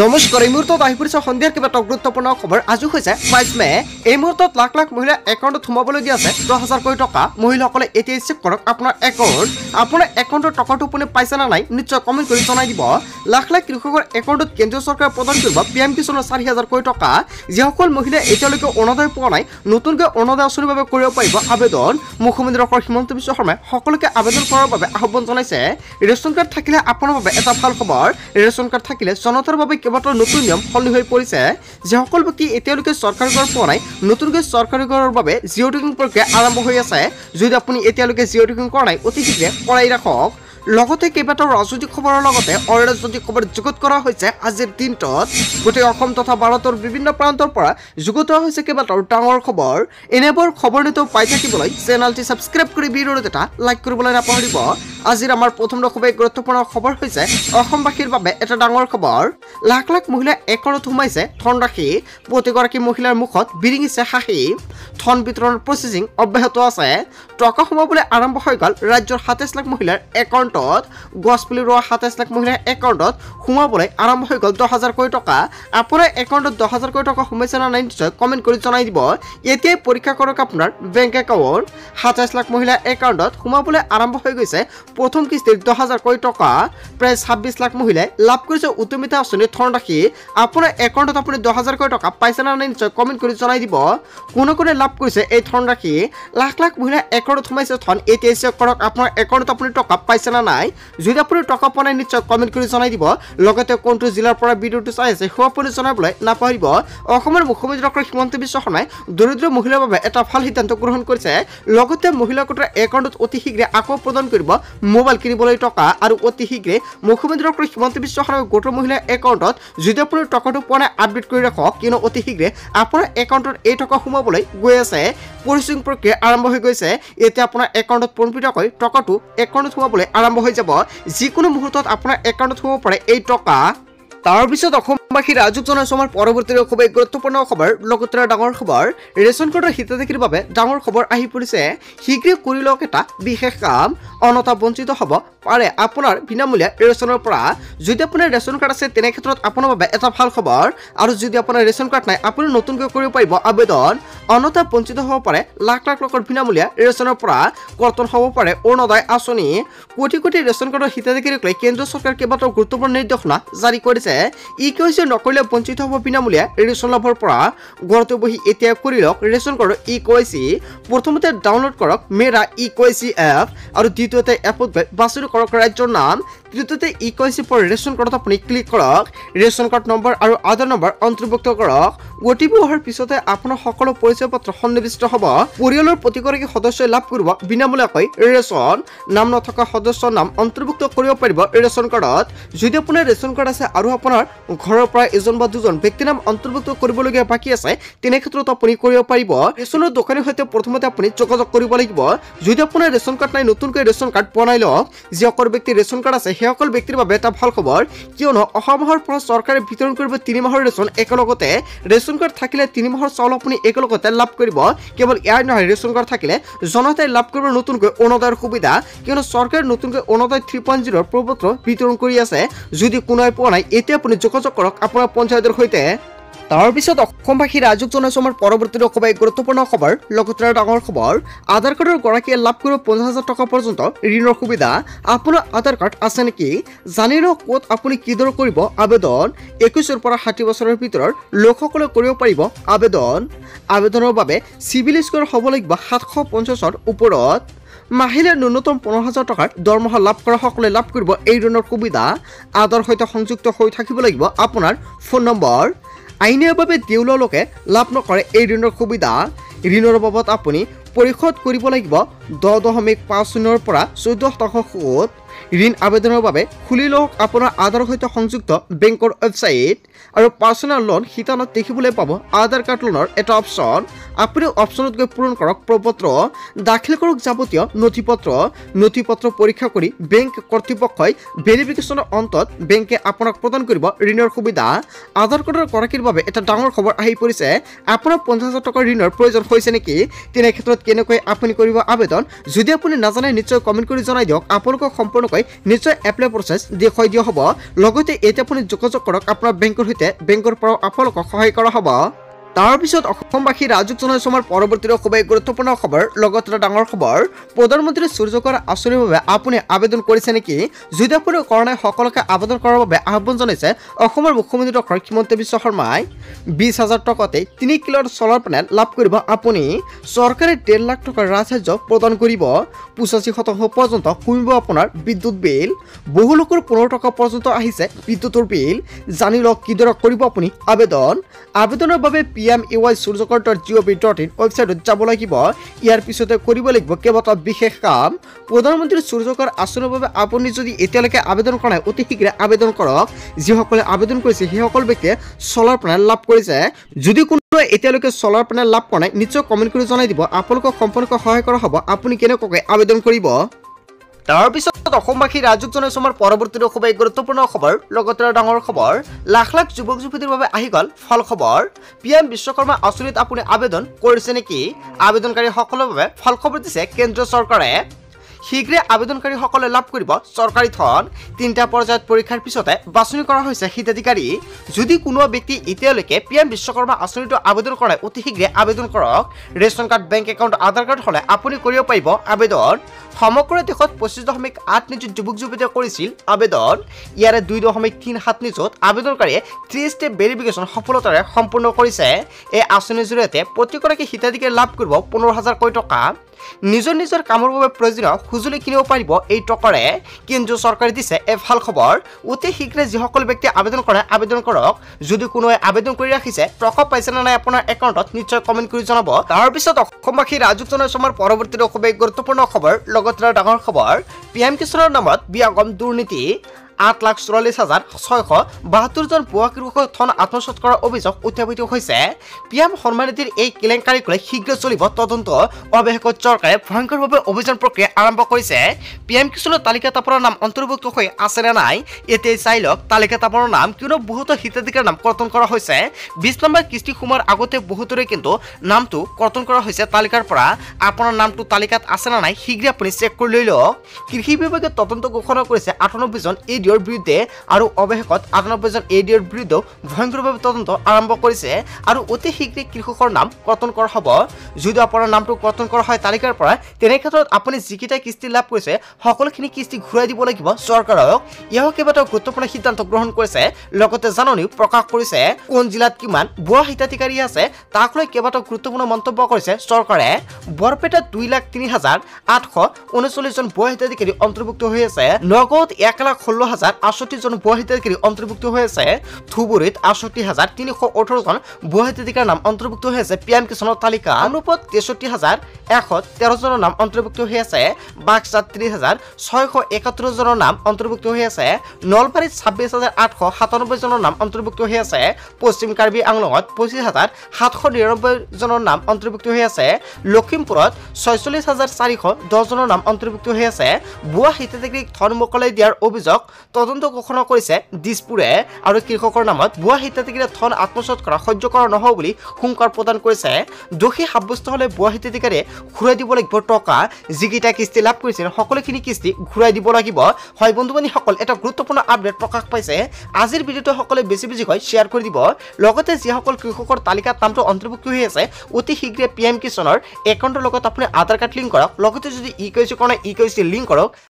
নমস্কাৰ এই মুহূৰ্তত আহি পৰিছে সন্ধিয়াৰ কেইবাটাও গুৰুত্বপূৰ্ণ খবৰ। আজি হৈছে 22 মে। এই মুহূৰ্তত লাখ লাখ মহিলা একাউণ্টত সোমাবলগীয়া আছে 10,000 কোটি টকা। মহিলাসকলে এতিয়া চেক কৰক আপোনাৰ একাউণ্টৰ টকাটো আপুনি পাইছে না নাই নিশ্চয় কমেণ্ট কৰি জনাই দিব। লাখ লাখ কৃষকৰ একাউণ্টত কেন্দ্ৰীয় চৰকাৰে প্ৰদান কৰিব PM কিষাণৰ 4,000 কোটি টকা। যিসকল মহিলাই এতিয়ালৈকে অৰুণোদয় পোৱা নাই নতুনকৈ অৰুণোদয় আঁচনিৰ বাবে কৰিব পাৰিব আবেদন। মুখ্যমন্ত্ৰী ডক্টৰ হিমন্ত বিশ্ব শৰ্মাই সকলোকে আবেদন কৰাৰ বাবে আহ্বান জনাইছে। ৰেচন কাৰ্ড থাকিলে আপোনাৰ বাবে এটা ভাল খবৰ। ৰেচন কাৰ্ড থাকিলে জনতাৰ বাবে কেইবাটাও নতুন নিয়ম সলনি হৈ পৰিছে। যিসকল ব্যক্তি এতিয়ালৈকে চৰকাৰী ঘৰ পোৱা নাই নতুনকৈ চৰকাৰী ঘৰৰ বাবে জিঅ' টেকিং প্ৰক্ৰিয়া আৰম্ভ হৈ আছে। যদি আপুনি এতিয়ালৈকে জিঅ' টেকিং কৰা নাই অতি শীঘ্ৰে কৰাই ৰাখক। লগতে কেইবাটাও ৰাজনৈতিক খবৰৰ লগতে অৰাজনৈতিক খবৰ যুগুত কৰা হৈছে আজিৰ দিনটোত। গোটেই অসম তথা ভাৰতৰ বিভিন্ন প্ৰান্তৰ পৰা যুগুত হোৱা হৈছে কেইবাটাও ডাঙৰ খবৰ। এনেবোৰ খবৰ নিতৌ পাই থাকিবলৈ চেনেলটি ছাবস্ক্ৰাইব কৰি ভিডিঅ'টো এটা লাইক কৰিবলৈ নাপাহৰিব। আজিৰ আমাৰ প্ৰথম খুবেই গুৰুত্বপূৰ্ণ খবৰ হৈছে অসমবাসীৰ বাবে এটা ডাঙৰ খবৰ। লাখ লাখ মহিলা একাউণ্টত সোমাইছে ধনৰাশি। প্ৰতিগৰাকী মহিলাৰ মুখত বিৰিঙিছে হাঁহি। ধন বিতৰণৰ প্ৰচেছিং অব্যাহত আছে। টকা সোমাবলৈ আৰম্ভ হৈ গ'ল ৰাজ্যৰ 27 লাখ মহিলাৰ একাউণ্টত। গছপুলি ৰোৱা 27 লাখ মহিলাৰ একাউণ্টত সোমাবলৈ আৰম্ভ হৈ গ'ল 10,000 কোটি টকা। আপোনাৰ একাউণ্টত 10,000 কোটি টকা সোমাইছে না নাই নিশ্চয় কমেণ্ট কৰি জনাই দিব। এতিয়াই পৰীক্ষা কৰক আপোনাৰ বেংক একাউণ্ট। 27 লাখ মহিলাৰ একাউণ্টত সোমাবলৈ আৰম্ভ হৈ গৈছে প্ৰথম কিস্তিৰ 10,000 কোটি টকা। প্ৰায় 26 লাখ মহিলাই লাভ কৰিছে উদ্যমিতা আঁচনিৰ ধনৰাশি। আপোনাৰ একাউণ্টত আপুনি 10,000 কোটি টকা পাইছে না নাই নিশ্চয় কমেণ্ট কৰি জনাই দিব। কোনে কোনে লাভ কৰিছে এই ধনৰাশি। লাখ লাখ মহিলা একাউণ্টত সোমাইছে ধন। এতিয়া চেক কৰক আপোনাৰ একাউণ্টত আপুনি টকা পাইছে না নাই। যদি আপুনি টকা পোৱা নাই নিশ্চয় কমেণ্ট কৰি জনাই দিব। লগতে কোনটো জিলাৰ পৰা ভিডিঅ'টো চাই আছে সেয়া আপুনি জনাবলৈ নাপাহৰিব। অসমৰ মুখ্যমন্ত্ৰী ডক্টৰ হিমন্ত বিশ্ব শৰ্মাই দৰিদ্ৰ মহিলাৰ বাবে এটা ভাল সিদ্ধান্ত গ্ৰহণ কৰিছে। লগতে মহিলা গোটৰ একাউণ্টত অতি শীঘ্ৰে আকৌ প্ৰদান কৰিব মোবাইল কিনিবলৈ টকা। আৰু অতি শীঘ্ৰে মুখ্যমন্ত্ৰী ডক্টৰ হিমন্ত বিশ্ব শৰ্মাই গোটৰ মহিলাৰ একাউণ্টত যদি আপুনি টকাটো পোৱা নাই আপডেট কৰি ৰাখক। কিয়নো অতি শীঘ্ৰে আপোনাৰ একাউণ্টত এই টকা সোমাবলৈ গৈ আছে। প্ৰচেছিং প্ৰক্ৰিয়া আৰম্ভ হৈ গৈছে। এতিয়া আপোনাৰ একাউণ্টত পোনপটীয়াকৈ টকাটো একাউণ্টত সোমাবলৈ আৰম্ভ হৈ যাব। যিকোনো মুহূৰ্তত আপোনাৰ একাউণ্টত সোমাব পাৰে এই টকা। তাৰপিছত অসমবাসীৰ ৰাজুক জনাইছো আমাৰ পৰৱৰ্তী খুবেই গুৰুত্বপূৰ্ণ খবৰ। লগতে ডাঙৰ খবৰ ৰেচন কাৰ্ডৰ হিতাধিকাৰীৰ বাবে ডাঙৰ খবৰ আহি পৰিছে। শীঘ্ৰে কৰি লওক এটা বিশেষ কাম। অনতা বঞ্চিত হ'ব পাৰে আপোনাৰ বিনামূলীয়া ৰেচনৰ পৰা। যদি আপোনাৰ ৰেচন কাৰ্ড আছে তেনে ক্ষেত্ৰত আপোনাৰ বাবে এটা ভাল খবৰ। আৰু যদি আপোনাৰ ৰেচন কাৰ্ড নাই আপুনি নতুনকৈ কৰিব পাৰিব আবেদন। অনতা বঞ্চিত হ'ব পাৰে লাখ লাখ লোকৰ বিনামূলীয়া ৰেচনৰ পৰা। কৰ্তন হ'ব পাৰে অৰুণোদয় আঁচনি। কোটি কোটি ৰেচন কাৰ্ডৰ হিতাধিকাৰীক লৈ কেন্দ্ৰীয় চৰকাৰে কেইবাটাও গুৰুত্বপূৰ্ণ নিৰ্দেশনা জাৰি কৰিছে। ই কৈছে নকৰিলে বঞ্চিত হ'ব বিনামূলীয়া ৰেচন লাভৰ পৰা। ঘৰতে বহি এতিয়া কৰি লওক ৰেচন কাৰ্ডৰ ইকেৱাইচি। প্ৰথমতে ডাউনলোড কৰক মেৰা ইকেৱাইচি এপ। আৰু দ্বিতীয়তে এপত গৈ বাছনি কৰক ৰাজ্যৰ নাম। তৃতীয়তে ইকেৱাইচি ফৰ ৰেচন কাৰ্ডত আপুনি ক্লিক কৰক। ৰেচন কাৰ্ড নম্বৰ আৰু আধাৰ নম্বৰ অন্তৰ্ভুক্ত কৰক। OTP অহাৰ পিছতে আপোনাৰ সকলো পৰিচয় পত্ৰ সন্নিৱিষ্ট হ'ব। পৰিয়ালৰ প্ৰতিগৰাকী সদস্যই লাভ কৰিব বিনামূলীয়াকৈ ৰেচন। নাম নথকা সদস্যৰ নাম অন্তৰ্ভুক্ত কৰিব পাৰিব ৰেচন কাৰ্ডত। যদি আপোনাৰ ৰেচন কাৰ্ড আছে আৰু আপোনাৰ ঘৰৰ পৰা এজন বা দুজন ব্যক্তিৰ নাম অন্তৰ্ভুক্ত কৰিবলগীয়া বাকী আছে তেনে ক্ষেত্ৰত আপুনি কৰিব পাৰিব। ৰেচনৰ দোকানীৰ সৈতে প্ৰথমতে আপুনি যোগাযোগ কৰিব লাগিব। যদি আপোনাৰ ৰেচন কাৰ্ড নাই নতুনকৈ ৰেচন কাৰ্ড বনাই লওক। যিসকল ব্যক্তিৰ ৰেচন কাৰ্ড আছে সেইসকল ব্যক্তিৰ বাবে এটা ভাল খবৰ। কিয়নো অহা মাহৰ পৰা চৰকাৰে বিতৰণ কৰিব 3 মাহৰ ৰেচন একেলগতে। ৰেচন কাৰ্ড থাকিলে 3 মাহৰ চাউল আপুনি একেলগতে লাভ কৰিব। কেৱল ইয়াৰ নহয় ৰেচন কাৰ্ড থাকিলে জনতাই লাভ কৰিব নতুনকৈ অৰুণোদয়ৰ সুবিধা। কিয়নো চৰকাৰে নতুনকৈ অৰুণোদয় 3.0 প্ৰপত্ৰ বিতৰণ কৰি আছে। যদি কোনোৱে পোৱা নাই এতিয়া আপুনি যোগাযোগ কৰক আপোনাৰ পঞ্চায়তৰ সৈতে। তাৰপিছত অসমবাসী ৰাজুক জনাইছো আমাৰ পৰৱৰ্তী খুবেই গুৰুত্বপূৰ্ণ খবৰ। লগতে ডাঙৰ খবৰ আধাৰ কাৰ্ডৰ গৰাকীয়ে লাভ কৰিব 50,000 টকা পৰ্যন্ত ঋণৰ সুবিধা। আপোনাৰ আধাৰ কাৰ্ড আছে নেকি জানি লওক। ক'ত আপুনি কিদৰে কৰিব আবেদন। 21ৰ পৰা 60 বছৰৰ ভিতৰৰ লোকসকলে কৰিব পাৰিব আবেদন। আবেদনৰ বাবে চিভিল স্ক'ৰ হ'ব লাগিব 750ৰ ওপৰত। মাহিলী ন্যূনতম 15,000 টকাৰ দৰমহা লাভ কৰা সকলে লাভ কৰিব এই ঋণৰ সুবিধা। আধাৰ সৈতে সংযুক্ত হৈ থাকিব লাগিব আপোনাৰ ফোন নম্বৰ। আইনীভাৱে দেউলীয়া লোকে লাভ নকৰে এই ঋণৰ সুবিধা। ঋণৰ বাবদ আপুনি পৰিশোধ কৰিব লাগিব 10.50ৰ পৰা 14% সুদ। ঋণ আবেদনৰ বাবে খুলি লওক আপোনাৰ আধাৰৰ সৈতে সংযুক্ত বেংকৰ ৱেবছাইট। আৰু পাৰ্চনেল লোন শিতানত দেখিবলৈ পাব আধাৰ কাৰ্ড লোনৰ এটা অপশ্যন। আপুনি অপশ্যনত গৈ পূৰণ কৰক প্ৰপত্ৰ। দাখিল কৰক যাৱতীয় নথিপত্ৰ পৰীক্ষা কৰি বেংক কৰ্তৃপক্ষই ভেৰিফিকেশ্যনৰ অন্তত বেংকে আপোনাক প্ৰদান কৰিব ঋণৰ সুবিধা। আধাৰ কাৰ্ডৰ গৰাকীৰ বাবে এটা ডাঙৰ খবৰ আহি পৰিছে। আপোনাৰ 50,000 টকাৰ ঋণৰ প্ৰয়োজন হৈছে নেকি তেনে ক্ষেত্ৰত কেনেকৈ আপুনি কৰিব আবেদন। যদি আপুনি নাজানে নিশ্চয় কমেণ্ট কৰি জনাই দিয়ক। আপোনালোকক সম্পূৰ্ণ নকৈ নিশ্চয় এপ্লাই প্ৰচেছ দেখুৱাই দিয়া হ'ব লগতে এতিয়া আপুনি যোগাযোগ কৰক আপোনাৰ বেংকৰ সৈতে বেংকৰ পৰাও আপোনালোকক সহায় কৰা হ'ব তাৰ পিছত অসমবাসী ৰাজুক জনাইছো আমাৰ পৰৱৰ্তী খুবেই গুৰুত্বপূৰ্ণ খবৰ লগতে ডাঙৰ খবৰ প্ৰধানমন্ত্ৰী সূৰ্য ঘৰ আঁচনিৰ বাবে আপুনি আবেদন কৰিছে নেকি যদি আপুনি কৰা নাই সকলোকে আবেদন কৰাৰ বাবে আহ্বান জনাইছে অসমৰ মুখ্যমন্ত্ৰী ডক্টৰ হিমন্ত বিশ্ব শৰ্মাই 20,000 টকাতে 3 কিলোৱাট ছলাৰ পেনেল লাভ কৰিব আপুনি চৰকাৰে 1.5 লাখ টকাৰ ৰাজসাহায্য প্ৰদান কৰিব 85% পৰ্যন্ত কমিব আপোনাৰ বিদ্যুৎ বিল বহু লোকৰ 15 টকা পৰ্যন্ত আহিছে বিদ্যুতৰ বিল জানি লওক কিদৰে কৰিব আপুনি আবেদনৰ বাবে pmay.surjaghar.gov.in ৱেবছাইটত যাব লাগিব ইয়াৰ পিছতে কৰিব লাগিব কেইবাটাও বিশেষ কাম প্ৰধানমন্ত্ৰী সূৰ্য ঘৰ আঁচনিৰ বাবে আপুনি যদি এতিয়ালৈকে আবেদন কৰা নাই অতি শীঘ্ৰে আবেদন কৰক যিসকলে আবেদন কৰিছে সেইসকল ব্যক্তিয়ে ছলাৰ পেনেল লাভ কৰিছে যদি কোনো এতিয়ালৈকে ছলাৰ পেনেল লাভ কৰা নাই নিশ্চয় কমেণ্ট কৰি জনাই দিব আপোনালোকক সম্পূৰ্ণকৈ সহায় কৰা হ'ব আপুনি কেনেকৈ আবেদন কৰিব তাৰ পিছত অসমবাসী ৰাজুক জনাইছো আমাৰ পৰৱৰ্তী খুবেই গুৰুত্বপূৰ্ণ খবৰ লগতে ডাঙৰ খবৰ লাখ লাখ যুৱক যুৱতীৰ বাবে আহি গ'ল ফল খবৰ PM বিশ্বকৰ্মা আঁচনিত আপুনি আবেদন কৰিছে নেকি আবেদনকাৰীসকলৰ বাবে ফল খবৰ দিছে কেন্দ্ৰীয় চৰকাৰে শীঘ্ৰে আবেদনকাৰীসকলে লাভ কৰিব চৰকাৰী ধন 3টা পৰ্যায়ত পৰীক্ষাৰ পিছতে বাছনি কৰা হৈছে হিতাধিকাৰী যদি কোনো ব্যক্তি এতিয়ালৈকে PM বিশ্বকৰ্মা আঁচনিটো আবেদন কৰে অতি শীঘ্ৰে আবেদন কৰক ৰেচন কাৰ্ড বেংক একাউণ্ট আধাৰ কাৰ্ড হলে আপুনি কৰিব পাৰিব আবেদন সমগ্ৰ দেশত 25.8 নিযুত যুৱক যুৱতীয়ে কৰিছিল আবেদন ইয়াৰে 2.37 নিযুত আবেদনকাৰীয়ে 3 ষ্টেপ ভেৰিফিকেশ্যন সফলতাৰে সম্পূৰ্ণ কৰিছে এই আঁচনিৰ জৰিয়তে প্ৰতিগৰাকী হিতাধিকাৰী লাভ কৰিব 15,000 টকা নিজৰ নিজৰ কামৰ বাবে প্ৰয়োজনীয় সঁজুলি কিনিব পাৰিব এই টকাৰে কেন্দ্ৰীয় চৰকাৰে দিছে এই ভাল খবৰ অতি শীঘ্ৰে যিসকল ব্যক্তি আবেদন কৰে আবেদন কৰক যদি কোনোৱে আবেদন কৰি ৰাখিছে টকা পাইছে নে নাই আপোনাৰ একাউণ্টত নিশ্চয় কমেণ্ট কৰি জনাব তাৰ পিছত অসমবাসী ৰাজুক জনাইছো আমাৰ পৰৱৰ্তী খুবেই গুৰুত্বপূৰ্ণ খবৰ লগতে ডাঙৰ খবৰ PM কিষাণৰ নামত বিয়াগম দুৰ্নীতি 8,44,672 জন ভুৱা কৃষকৰ ধন আত্মসাৎ কৰাৰ অভিযোগ উত্থাপিত হৈছে PM সন্মান নিধিৰ এই কেলেংকাৰীক লৈ শীঘ্ৰ চলিব তদন্ত অৱশেষত চৰকাৰে ভয়ংকৰভাৱে অভিযান প্ৰক্ৰিয়া আৰম্ভ কৰিছে PM কিষাণৰ তালিকাত আপোনাৰ নাম অন্তৰ্ভুক্ত হৈ আছে নে নাই এতিয়া চাই লওক তালিকাত আপোনাৰ নাম কিয়নো বহুতো হিতাধিকাৰীৰ নাম কৰ্তন কৰা হৈছে 20 নম্বৰ কিস্তি সোমোৱাৰ আগতে বহুতৰে কিন্তু নামটো কৰ্তন কৰা হৈছে তালিকাৰ পৰা আপোনাৰ নামটো তালিকাত আছে নে নাই শীঘ্ৰে আপুনি চেক কৰি লৈ লওক কৃষি বিভাগে তদন্ত ঘোষণা কৰিছে 98 জন এডিঅ'ৰ বিৰুদ্ধে আৰু অৱশেষত 98 জন এডিঅ'ৰ বিৰুদ্ধে ভয়ংকৰভাৱে তদন্ত আৰম্ভ কৰিছে আৰু অতি শীঘ্ৰে কৃষকৰ নাম কৰ্তন কৰা হ'ব যদি আপোনাৰ নামটো কৰ্তন কৰা হয় তালিকাৰ পৰা তেনে ক্ষেত্ৰত আপুনি যিকেইটা কিস্তি লাভ কৰিছে সকলোখিনি কিস্তি ঘূৰাই দিব লাগিব চৰকাৰক ইয়াৰ কেইবাটাও গুৰুত্বপূৰ্ণ সিদ্ধান্ত গ্ৰহণ কৰিছে লগতে জাননী প্ৰকাশ কৰিছে কোন জিলাত কিমান ভুৱা হিতাধিকাৰী আছে তাক লৈ কেইবাটাও গুৰুত্বপূৰ্ণ মন্তব্য কৰিছে চৰকাৰে বৰপেটাত 2,03,839 জন ভুৱা হিতাধিকাৰী অন্তৰ্ভুক্ত হৈ আছে নগদ 1,16,068 জন ভুৱা হিতাধিকাৰী অন্তৰ্ভুক্ত হৈ আছে ধুবুৰীত 68,318 জন ভুৱা হিতাধিকাৰীৰ নাম অন্তৰ্ভুক্ত হৈ আছে PM কিষাণৰ তালিকা অনুপত 63,113 জনৰ নাম অন্তৰ্ভুক্ত হৈ আছে বাক্সাত 30,671 জনৰ নাম অন্তৰ্ভুক্ত হৈ আছে নলবাৰীত 26,897 জনৰ নাম অন্তৰ্ভুক্ত হৈ আছে পশ্চিম কাৰ্বি আংলঙত 25,799 জনৰ নাম অন্তৰ্ভুক্ত হৈ আছে লখিমপুৰত 46,410 জনৰ নাম অন্তৰ্ভুক্ত হৈ আছে ভুৱা হিতাধিকাৰীক ধন মোকলাই দিয়াৰ অভিযোগ তদন্ত ঘোষণা কৰিছে দিছপুৰে আৰু কৃষকৰ নামত ভুৱা হিতাধিকাৰীয়ে ধন আত্মসাৎ কৰা সহ্য কৰা নহ'ব বুলি হুংকাৰ প্ৰদান কৰিছে দোষী সাব্যস্ত হ'লে ভুৱা হিতাধিকাৰীয়ে ঘূৰাই দিব লাগিব টকা যিকেইটা কিস্তি লাভ কৰিছিল সকলোখিনি কিস্তি ঘূৰাই দিব লাগিব হয় বন্ধু বান্ধৱীসকল এটা গুৰুত্বপূৰ্ণ আপডেট প্ৰকাশ পাইছে আজিৰ ভিডিঅ'টো সকলোৱে বেছি বেছিকৈ শ্বেয়াৰ কৰি দিব লগতে যিসকল কৃষকৰ তালিকাত নামটো অন্তৰ্ভুক্ত হৈ আছে অতি শীঘ্ৰে PM কিষাণৰ একাউণ্টৰ লগত আপুনি আধাৰ কাৰ্ড লিংক কৰক লগতে যদি ই-KYC কৰা নাই ই-KYC লিংক কৰক